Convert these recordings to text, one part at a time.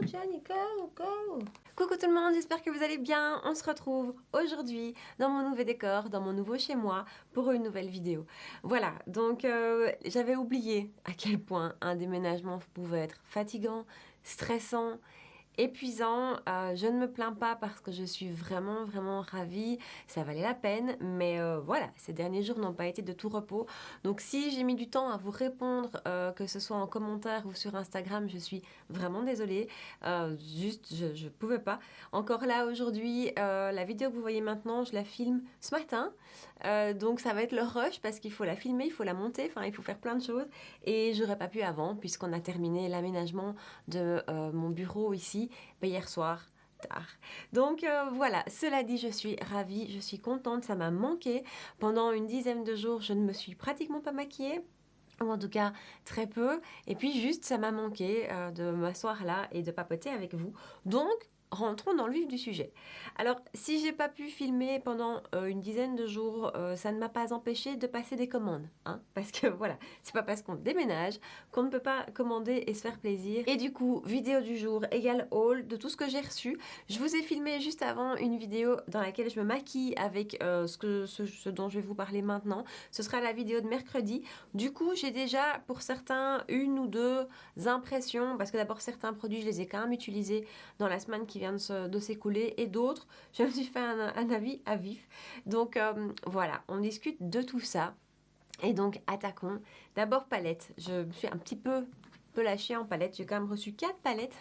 Jenny, go, go. Coucou tout le monde, j'espère que vous allez bien. On se retrouve aujourd'hui dans mon nouveau décor, dans mon nouveau chez moi, pour une nouvelle vidéo. Voilà, donc j'avais oublié à quel point un déménagement pouvait être fatigant, stressant, épuisant. Je ne me plains pas parce que je suis vraiment ravie, ça valait la peine, mais voilà, ces derniers jours n'ont pas été de tout repos. Donc si j'ai mis du temps à vous répondre, que ce soit en commentaire ou sur Instagram, je suis vraiment désolée. Juste, je pouvais pas. Encore là aujourd'hui, la vidéo que vous voyez maintenant, je la filme ce matin. Donc ça va être le rush parce qu'il faut la filmer, il faut la monter, enfin il faut faire plein de choses. Et j'aurais pas pu avant puisqu'on a terminé l'aménagement de mon bureau ici hier soir tard. Donc voilà, cela dit, je suis ravie, je suis contente, ça m'a manqué. Pendant une dizaine de jours, je ne me suis pratiquement pas maquillée. Ou en tout cas très peu. Et puis juste, ça m'a manqué de m'asseoir là et de papoter avec vous. Donc, rentrons dans le vif du sujet. Alors, si j'ai pas pu filmer pendant une dizaine de jours, ça ne m'a pas empêché de passer des commandes. Hein, parce que voilà, c'est pas parce qu'on déménage qu'on ne peut pas commander et se faire plaisir. Et du coup, vidéo du jour égale haul de tout ce que j'ai reçu. Je vous ai filmé juste avant une vidéo dans laquelle je me maquille avec ce dont je vais vous parler maintenant. Ce sera la vidéo de mercredi. Du coup, j'ai déjà pour certains une ou deux impressions, parce que d'abord certains produits je les ai quand même utilisés dans la semaine qui vient de s'écouler, et d'autres je me suis fait un avis à vif. Donc voilà, on discute de tout ça. Et donc attaquons. D'abord palette, je me suis un petit peu lâchée en palette, j'ai quand même reçu 4 palettes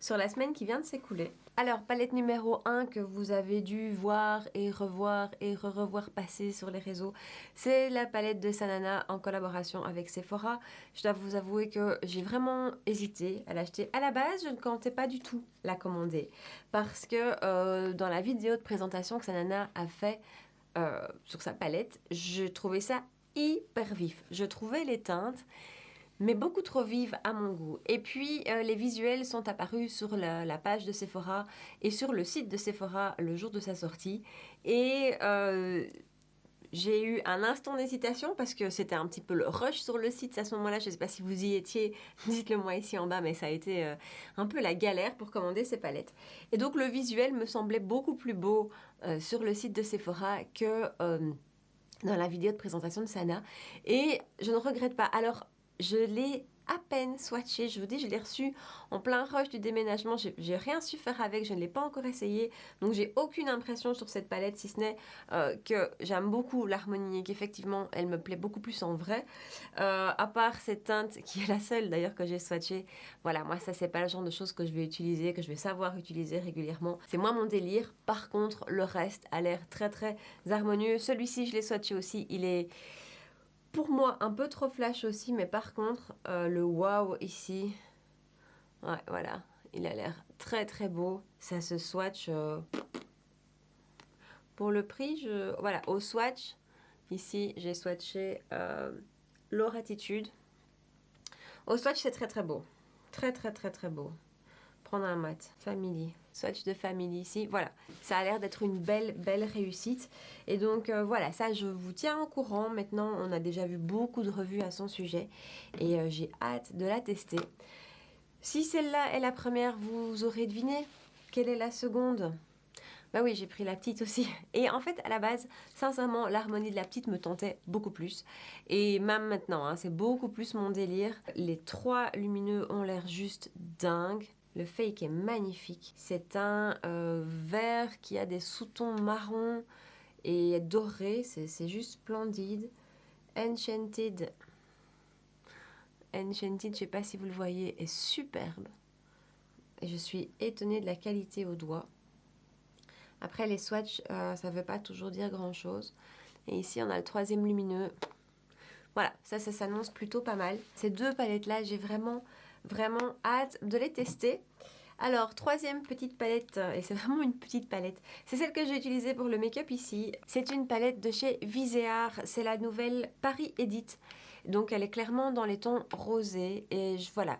sur la semaine qui vient de s'écouler. Alors, palette numéro 1 que vous avez dû voir et revoir et revoir passer sur les réseaux, c'est la palette de Sanana en collaboration avec Sephora. Je dois vous avouer que j'ai vraiment hésité à l'acheter. À la base, je ne comptais pas du tout la commander parce que dans la vidéo de présentation que Sanana a fait sur sa palette, je trouvais ça hyper vif. Je trouvais les teintes mais beaucoup trop vive à mon goût. Et puis, les visuels sont apparus sur la page de Sephora et sur le site de Sephora le jour de sa sortie. Et j'ai eu un instant d'hésitation parce que c'était un petit peu le rush sur le site à ce moment-là. Je ne sais pas si vous y étiez, dites-le moi ici en bas, mais ça a été un peu la galère pour commander ces palettes. Et donc, le visuel me semblait beaucoup plus beau sur le site de Sephora que dans la vidéo de présentation de Sana. Et je ne regrette pas. Alors, je l'ai à peine swatché, je vous dis, je l'ai reçu en plein rush du déménagement, j'ai rien su faire avec, je ne l'ai pas encore essayé, donc j'ai aucune impression sur cette palette, si ce n'est que j'aime beaucoup l'harmonie et qu'effectivement elle me plaît beaucoup plus en vrai, à part cette teinte qui est la seule d'ailleurs que j'ai swatchée. Voilà, moi ça c'est pas le genre de choses que je vais utiliser, que je vais savoir utiliser régulièrement, c'est moins mon délire. Par contre le reste a l'air très harmonieux. Celui-ci je l'ai swatché aussi, il est pour moi un peu trop flash aussi, mais par contre le wow ici, ouais voilà, il a l'air très beau. Ça se swatch pour le prix. Voilà, au swatch ici j'ai swatché Lauratitude. Au swatch c'est très beau, très beau. Prendre un mat, Family, swatch de Family ici, voilà, ça a l'air d'être une belle réussite. Et donc voilà, ça je vous tiens au courant. Maintenant on a déjà vu beaucoup de revues à son sujet et j'ai hâte de la tester. Si celle-là est la première, vous aurez deviné quelle est la seconde. Bah oui, j'ai pris la petite aussi. Et en fait, à la base, sincèrement, l'harmonie de la petite me tentait beaucoup plus. Et même maintenant, hein, c'est beaucoup plus mon délire. Les 3 lumineux ont l'air juste dingues. Le fake est magnifique. C'est un vert qui a des sous-tons marron et doré. C'est juste splendide. Enchanted, je sais pas si vous le voyez, est superbe. Et je suis étonnée de la qualité au doigt. Après les swatchs, ça ne veut pas toujours dire grand chose. Et ici on a le 3e lumineux. Voilà, ça s'annonce plutôt pas mal. Ces 2 palettes là, j'ai vraiment hâte de les tester. Alors 3e petite palette, et c'est vraiment une petite palette, c'est celle que j'ai utilisée pour le make-up ici. C'est une palette de chez Viseart, c'est la nouvelle Paris Edit. Donc elle est clairement dans les tons rosés. Et voilà,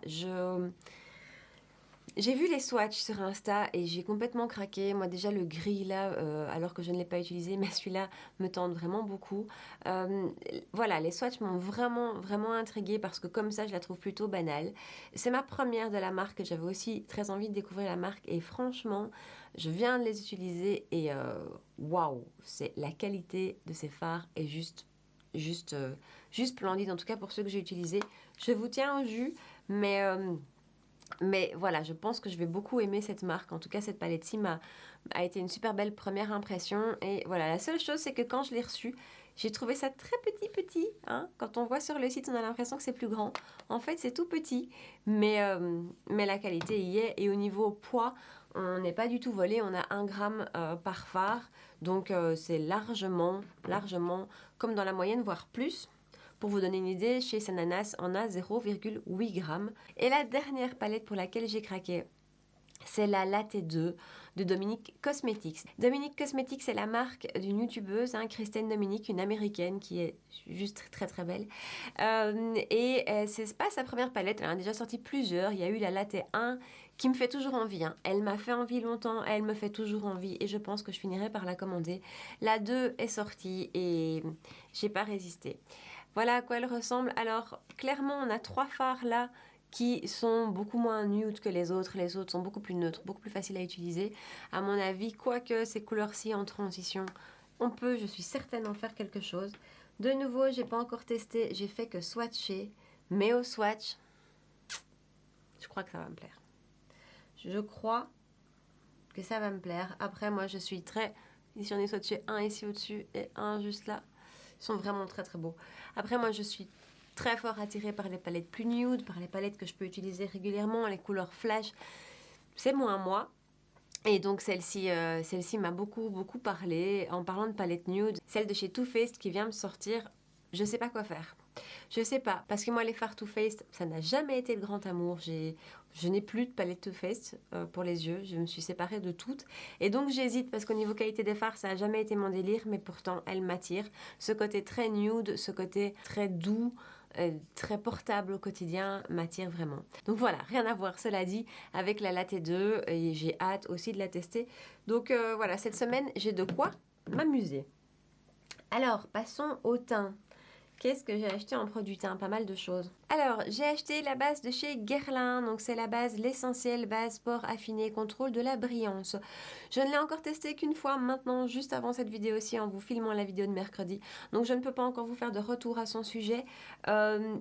J'ai vu les swatchs sur Insta et j'ai complètement craqué. Moi déjà le gris là, alors que je ne l'ai pas utilisé, mais celui-là me tente vraiment beaucoup. Voilà, les swatchs m'ont vraiment intriguée parce que comme ça je la trouve plutôt banale. C'est ma première de la marque, j'avais aussi très envie de découvrir la marque et franchement, je viens de les utiliser et waouh, c'est la qualité de ces fards est juste, juste splendide, en tout cas pour ceux que j'ai utilisés. Je vous tiens au jus, mais voilà, je pense que je vais beaucoup aimer cette marque. En tout cas, cette palette-ci a été une super belle première impression. Et voilà, la seule chose, c'est que quand je l'ai reçue, j'ai trouvé ça très petit. Hein. Quand on voit sur le site, on a l'impression que c'est plus grand. En fait, c'est tout petit, mais la qualité y est. Et au niveau poids, on n'est pas du tout volé. On a 1 gramme par phare. Donc, c'est largement comme dans la moyenne, voire plus. Pour vous donner une idée, chez Sananas, on a 0,8 g. Et la dernière palette pour laquelle j'ai craqué, c'est la Latte 2 de Dominique Cosmetics. Dominique Cosmetics, c'est la marque d'une youtubeuse, hein, Kristen Dominique, une américaine qui est juste très belle. C'est pas sa première palette, elle en a déjà sorti plusieurs. Il y a eu la Latte 1 qui me fait toujours envie. Hein. Elle m'a fait envie longtemps, elle me fait toujours envie et je pense que je finirai par la commander. La 2 est sortie et j'ai pas résisté. Voilà à quoi elle ressemble. Alors, clairement, on a 3 fards là qui sont beaucoup moins nude que les autres. Les autres sont beaucoup plus neutres, beaucoup plus faciles à utiliser. À mon avis, quoique ces couleurs-ci en transition, on peut, je suis certaine, en faire quelque chose. De nouveau, j'ai pas encore testé, j'ai fait que swatcher. Mais au swatch, je crois que ça va me plaire. Je crois que ça va me plaire. Après, moi, je suis très... Ici, j'en ai swatché un ici au-dessus et un juste là. Ils sont vraiment très beaux. Après, moi, je suis très fort attirée par les palettes plus nude, par les palettes que je peux utiliser régulièrement, les couleurs flash. C'est moins moi. Et donc, celle-ci m'a beaucoup parlé. En parlant de palette nude, celle de chez Too Faced qui vient me sortir, je sais pas quoi faire. Je sais pas, parce que moi les fards Too Faced, ça n'a jamais été le grand amour. Je n'ai plus de palette Too Faced pour les yeux, je me suis séparée de toutes. Et donc j'hésite parce qu'au niveau qualité des fards, ça n'a jamais été mon délire, mais pourtant elle m'attire. Ce côté très nude, ce côté très doux, très portable au quotidien m'attire vraiment. Donc voilà, rien à voir, cela dit, avec la Latte 2 et j'ai hâte aussi de la tester. Donc voilà, cette semaine, j'ai de quoi m'amuser. Alors, passons au teint. Qu'est-ce que j'ai acheté en produit teint? Pas mal de choses. Alors, j'ai acheté la base de chez Guerlain. Donc, c'est la base, l'essentiel base pore affiné, contrôle de la brillance. Je ne l'ai encore testé qu'une fois maintenant, juste avant cette vidéo-ci, en vous filmant la vidéo de mercredi. Donc, je ne peux pas encore vous faire de retour à son sujet.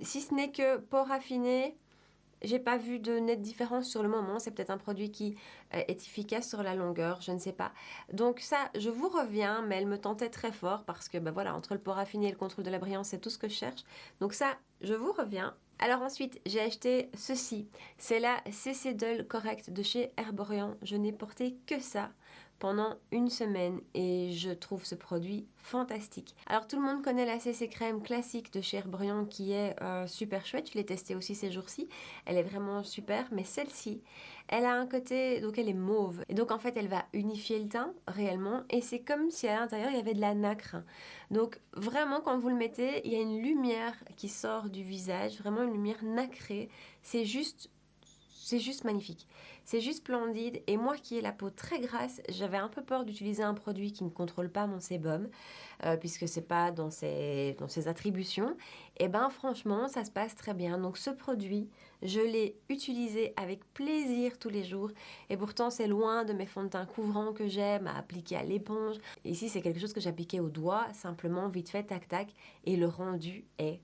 Si ce n'est que pore affiné, j'ai pas vu de nette différence sur le moment. C'est peut-être un produit qui est efficace sur la longueur, je ne sais pas. Donc ça, je vous reviens, mais elle me tentait très fort parce que, ben voilà, entre le pore affiné et le contrôle de la brillance, c'est tout ce que je cherche. Donc ça, je vous reviens. Alors ensuite, j'ai acheté ceci. C'est la CC Dull Correct de chez Herborian. Je n'ai porté que ça pendant une semaine et je trouve ce produit fantastique. Alors tout le monde connaît la CC crème classique de chez Herborian qui est super chouette, je l'ai testée aussi ces jours-ci, elle est vraiment super, mais celle-ci, elle a un côté, donc elle est mauve, et donc en fait elle va unifier le teint réellement, et c'est comme si à l'intérieur il y avait de la nacre. Donc vraiment quand vous le mettez, il y a une lumière qui sort du visage, vraiment une lumière nacrée, c'est juste magnifique. C'est juste splendide. Et moi qui ai la peau très grasse, j'avais un peu peur d'utiliser un produit qui ne contrôle pas mon sébum, puisque c'est pas dans ses attributions. Et ben franchement, ça se passe très bien. Donc ce produit, je l'ai utilisé avec plaisir tous les jours. Et pourtant, c'est loin de mes fonds de teint couvrants que j'aime à appliquer à l'éponge. Ici, c'est quelque chose que j'appliquais au doigt, simplement vite fait, tac tac. Et le rendu est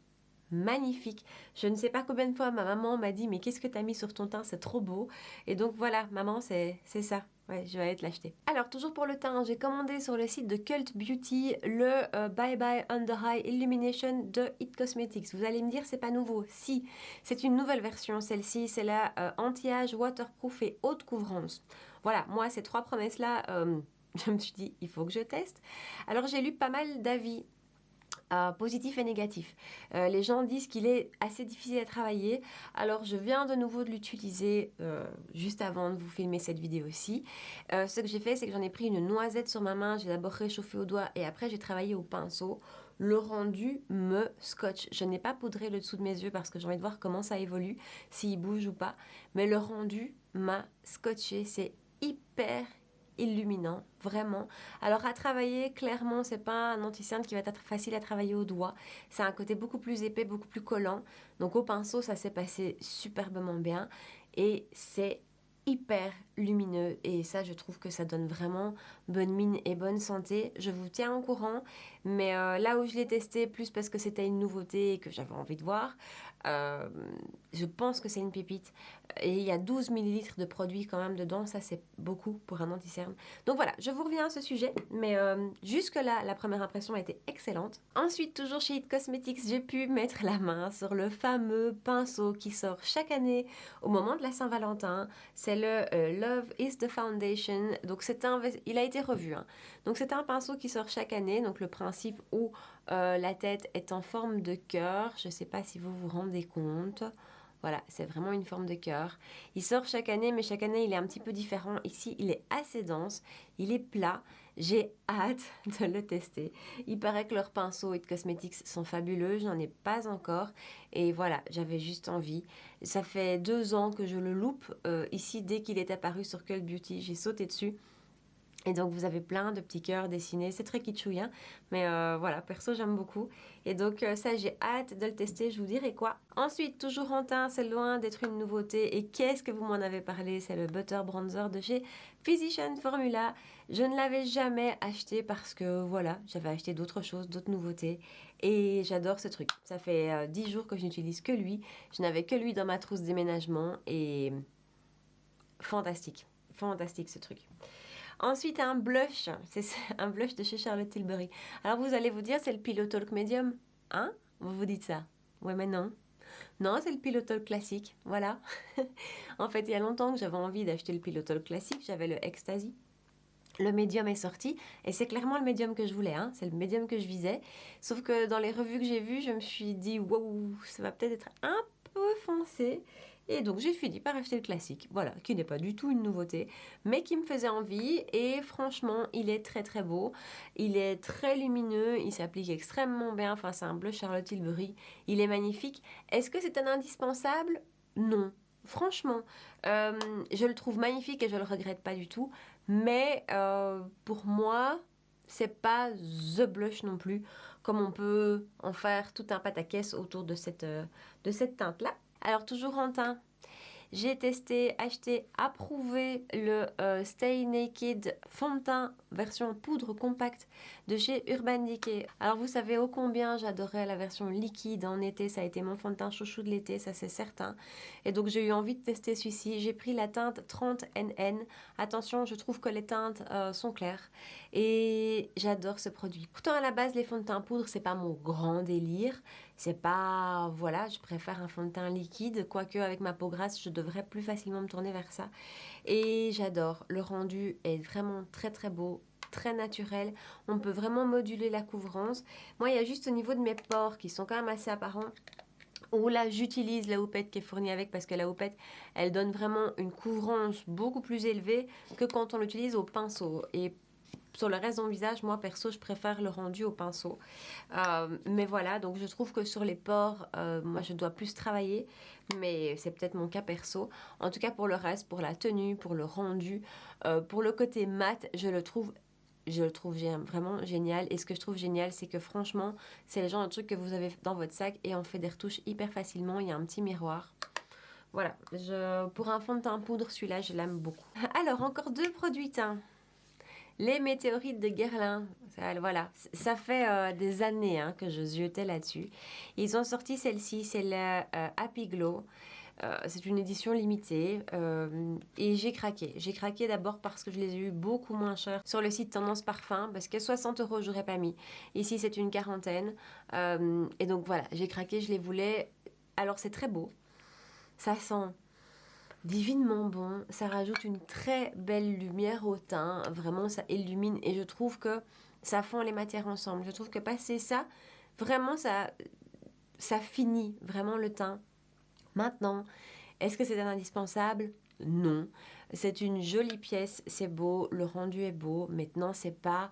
magnifique. Je ne sais pas combien de fois ma maman m'a dit mais qu'est-ce que tu as mis sur ton teint, c'est trop beau. Et donc voilà, maman, c'est ça. Ouais, je vais aller te l'acheter. Alors, toujours pour le teint, j'ai commandé sur le site de Cult Beauty le Bye Bye Under Eye Illumination de It Cosmetics. Vous allez me dire, c'est pas nouveau. Si, c'est une nouvelle version, celle-ci. C'est la anti-âge, waterproof et haute couvrance. Voilà, moi, ces 3 promesses-là, je me suis dit, il faut que je teste. Alors, j'ai lu pas mal d'avis positif et négatif. Les gens disent qu'il est assez difficile à travailler. Alors je viens de nouveau de l'utiliser juste avant de vous filmer cette vidéo-ci. Ce que j'ai fait, c'est que j'en ai pris une noisette sur ma main. J'ai d'abord réchauffé au doigt et après j'ai travaillé au pinceau. Le rendu me scotche. Je n'ai pas poudré le dessous de mes yeux parce que j'ai envie de voir comment ça évolue, s'il bouge ou pas. Mais le rendu m'a scotché. C'est hyper illuminant, vraiment. Alors à travailler, clairement, c'est pas un anti-cerne qui va être facile à travailler au doigt. C'est un côté beaucoup plus épais, beaucoup plus collant. Donc au pinceau, ça s'est passé superbement bien. Et c'est hyper lumineux. Et ça, je trouve que ça donne vraiment bonne mine et bonne santé. Je vous tiens au courant. Mais là où je l'ai testé, plus parce que c'était une nouveauté et que j'avais envie de voir, euh, je pense que c'est une pépite. Et il y a 12 millilitres de produit quand même dedans. Ça, c'est beaucoup pour un anti-cerne. Donc voilà, je vous reviens à ce sujet. Mais jusque-là, la première impression a été excellente. Ensuite, toujours chez It Cosmetics, j'ai pu mettre la main sur le fameux pinceau qui sort chaque année au moment de la Saint-Valentin. C'est le Love is the Foundation. Donc il a été revu. Hein. Donc c'est un pinceau qui sort chaque année. Donc le principe où la tête est en forme de cœur. Je ne sais pas si vous vous rendez compte. Voilà, c'est vraiment une forme de cœur. Il sort chaque année, mais chaque année, il est un petit peu différent. Ici, il est assez dense, il est plat. J'ai hâte de le tester. Il paraît que leurs pinceaux It Cosmetics sont fabuleux. Je n'en ai pas encore. Et voilà, j'avais juste envie. Ça fait 2 ans que je le loupe. Ici, dès qu'il est apparu sur Cult Beauty, j'ai sauté dessus. Et donc vous avez plein de petits cœurs dessinés, c'est très kitschouille, hein, mais voilà, perso j'aime beaucoup. Et donc ça j'ai hâte de le tester, je vous dirai quoi. Ensuite, toujours en teint, c'est loin d'être une nouveauté. Et qu'est-ce que vous m'en avez parlé? C'est le Butter Bronzer de chez Physician Formula. Je ne l'avais jamais acheté parce que voilà, j'avais acheté d'autres choses, d'autres nouveautés. Et j'adore ce truc. Ça fait 10 jours que je n'utilise que lui. Je n'avais que lui dans ma trousse déménagement et fantastique. Fantastique ce truc. Ensuite, un blush. C'est un blush de chez Charlotte Tilbury. Alors, vous allez vous dire, c'est le Pillow Talk Medium. Hein? Vous vous dites ça? Ouais, mais non. Non, c'est le Pillow Talk classique. Voilà. En fait, il y a longtemps que j'avais envie d'acheter le Pillow Talk classique. J'avais le Ecstasy. Le médium est sorti et c'est clairement le médium que je voulais, hein. C'est le médium que je visais. Sauf que dans les revues que j'ai vues, je me suis dit, wow, ça va peut-être être un peu foncé. Et donc j'ai fini par acheter le classique, voilà, qui n'est pas du tout une nouveauté, mais qui me faisait envie. Et franchement, il est très très beau, il est très lumineux, il s'applique extrêmement bien. Enfin, c'est un bleu Charlotte Tilbury, il est magnifique. Est-ce que c'est un indispensable? Non. Franchement, je le trouve magnifique et je le regrette pas du tout. Mais pour moi, c'est pas the blush non plus, comme on peut en faire tout un pataquès autour de cette teinte-là. Alors toujours en teint, j'ai testé, acheté, approuvé le Stay Naked fond de teint version poudre compacte de chez Urban Decay. Alors vous savez ô combien j'adorais la version liquide en été, ça a été mon fond de teint chouchou de l'été, ça c'est certain. Et donc j'ai eu envie de tester celui-ci. J'ai pris la teinte 30 NN. Attention, je trouve que les teintes sont claires et j'adore ce produit. Pourtant à la base les fonds de teint poudre c'est pas mon grand délire. C'est pas, voilà, je préfère un fond de teint liquide, quoique avec ma peau grasse, je devrais plus facilement me tourner vers ça. Et j'adore, le rendu est vraiment très très beau, très naturel. On peut vraiment moduler la couvrance. Moi, il y a juste au niveau de mes pores qui sont quand même assez apparents, où là j'utilise la houppette qui est fournie avec, parce que la houppette elle donne vraiment une couvrance beaucoup plus élevée que quand on l'utilise au pinceau. Et sur le reste de mon visage, moi perso, je préfère le rendu au pinceau. Mais voilà, donc je trouve que sur les pores, moi je dois plus travailler, mais c'est peut-être mon cas perso. En tout cas pour le reste, pour la tenue, pour le rendu, pour le côté mat, je le trouve vraiment génial. Et ce que je trouve génial, c'est que franchement, c'est le genre de truc que vous avez dans votre sac et on fait des retouches hyper facilement. Il y a un petit miroir. Voilà, pour un fond de teint poudre, celui-là, je l'aime beaucoup. Alors, encore 2 produits teints. Les météorites de Guerlain, voilà, ça fait des années hein, que je ziotais là-dessus. Ils ont sorti celle-ci, c'est la Happy Glow. C'est une édition limitée et j'ai craqué. J'ai craqué d'abord parce que je les ai eu beaucoup moins chers sur le site Tendance Parfum, parce que 60 €, j'aurais pas mis. Ici, c'est une quarantaine. Et donc voilà, j'ai craqué, je les voulais. Alors, c'est très beau. Ça sent divinement bon, ça rajoute une très belle lumière au teint, vraiment ça illumine et je trouve que ça fond les matières ensemble. Je trouve que passer ça, vraiment ça finit vraiment le teint. Maintenant, est-ce que c'est un indispensable? Non. C'est une jolie pièce, c'est beau, le rendu est beau. Maintenant, c'est pas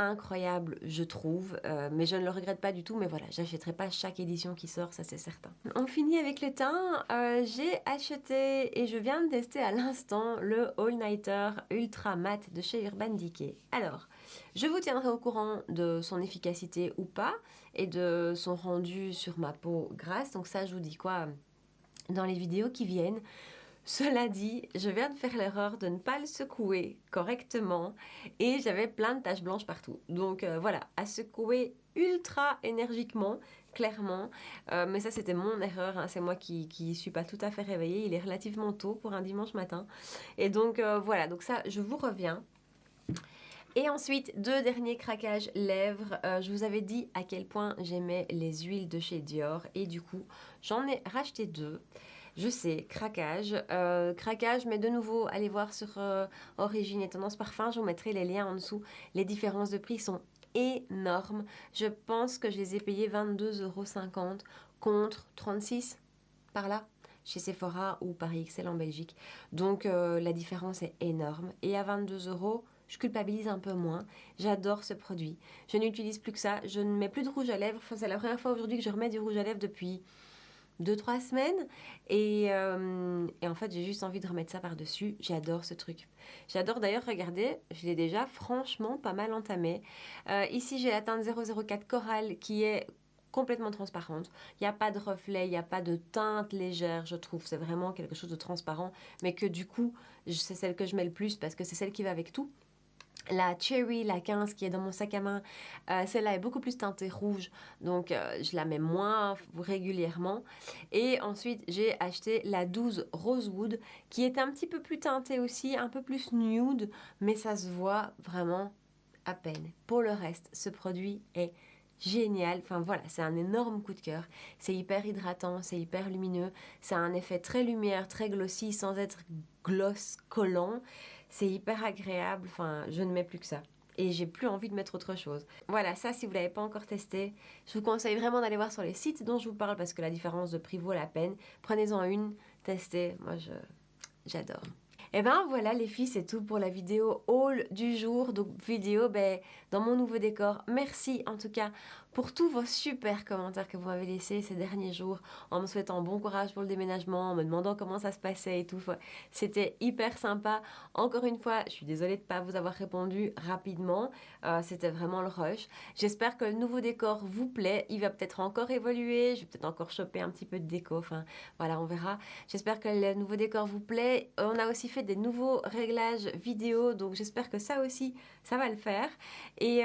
incroyable, je trouve, mais je ne le regrette pas du tout. Mais voilà, j'achèterai pas chaque édition qui sort, ça c'est certain. On finit avec le teint. J'ai acheté et je viens de tester à l'instant le All Nighter Ultra Matte de chez Urban Decay. Alors, je vous tiendrai au courant de son efficacité ou pas et de son rendu sur ma peau grasse. Donc ça, je vous dis quoi dans les vidéos qui viennent. Cela dit, je viens de faire l'erreur de ne pas le secouer correctement et j'avais plein de taches blanches partout. Donc voilà, à secouer ultra énergiquement, clairement. Mais ça, c'était mon erreur, hein. C'est moi qui suis pas tout à fait réveillée. Il est relativement tôt pour un dimanche matin. Et donc voilà, donc ça, je vous reviens. Et ensuite, 2 derniers craquages lèvres. Je vous avais dit à quel point j'aimais les huiles de chez Dior. Et du coup, j'en ai racheté 2. Je sais, craquage, mais de nouveau, allez voir sur Origine et Tendance Parfum, je vous mettrai les liens en dessous. Les différences de prix sont énormes. Je pense que je les ai payés 22,50 € contre 36 par là, chez Sephora ou Paris XL en Belgique. Donc la différence est énorme. Et à 22 €, je culpabilise un peu moins. J'adore ce produit. Je n'utilise plus que ça. Je ne mets plus de rouge à lèvres. Enfin, c'est la première fois aujourd'hui que je remets du rouge à lèvres depuis 2-3 semaines et en fait j'ai juste envie de remettre ça par-dessus. J'adore ce truc. J'adore d'ailleurs, regardez, je l'ai déjà franchement pas mal entamé. Ici j'ai la teinte 004 Coral qui est complètement transparente. Il n'y a pas de reflet, il n'y a pas de teinte légère, je trouve. C'est vraiment quelque chose de transparent, mais que du coup, c'est celle que je mets le plus parce que c'est celle qui va avec tout. La Cherry, la 15 qui est dans mon sac à main, celle-là est beaucoup plus teintée rouge, donc je la mets moins régulièrement. Et ensuite, j'ai acheté la 12 Rosewood qui est un petit peu plus teintée aussi, un peu plus nude, mais ça se voit vraiment à peine. Pour le reste, ce produit est génial. Enfin voilà, c'est un énorme coup de cœur. C'est hyper hydratant, c'est hyper lumineux. Ça a un effet très lumière, très glossy sans être gloss collant. C'est hyper agréable. Enfin, je ne mets plus que ça. Et j'ai plus envie de mettre autre chose. Voilà, ça si vous ne l'avez pas encore testé, je vous conseille vraiment d'aller voir sur les sites dont je vous parle parce que la différence de prix vaut la peine. Prenez-en une, testez. Moi, j'adore. Et ben voilà les filles, c'est tout pour la vidéo haul du jour. Donc vidéo dans mon nouveau décor. Merci en tout cas pour tous vos super commentaires que vous m'avez laissés ces derniers jours en me souhaitant bon courage pour le déménagement, en me demandant comment ça se passait et tout. C'était hyper sympa. Encore une fois, je suis désolée de ne pas vous avoir répondu rapidement. C'était vraiment le rush. J'espère que le nouveau décor vous plaît. Il va peut-être encore évoluer. Je vais peut-être encore choper un petit peu de déco. Enfin voilà, on verra. J'espère que le nouveau décor vous plaît. On a aussi fait des nouveaux réglages vidéo, donc j'espère que ça aussi, ça va le faire. Et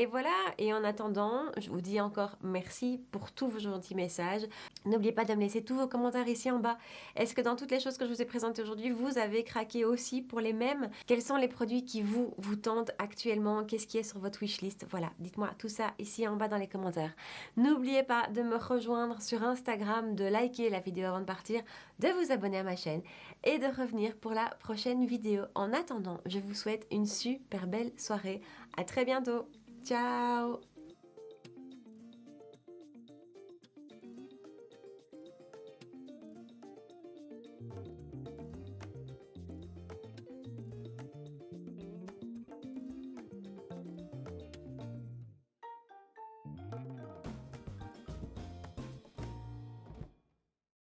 voilà, et en attendant, je vous dis encore merci pour tous vos gentils messages. N'oubliez pas de me laisser tous vos commentaires ici en bas. Est-ce que dans toutes les choses que je vous ai présentées aujourd'hui, vous avez craqué aussi pour les mêmes? Quels sont les produits qui vous tentent actuellement? Qu'est-ce qui est sur votre wishlist? Voilà, dites-moi tout ça ici en bas dans les commentaires. N'oubliez pas de me rejoindre sur Instagram, de liker la vidéo avant de partir, de vous abonner à ma chaîne et de revenir pour la prochaine vidéo. En attendant, je vous souhaite une super belle soirée. À très bientôt. Ciao!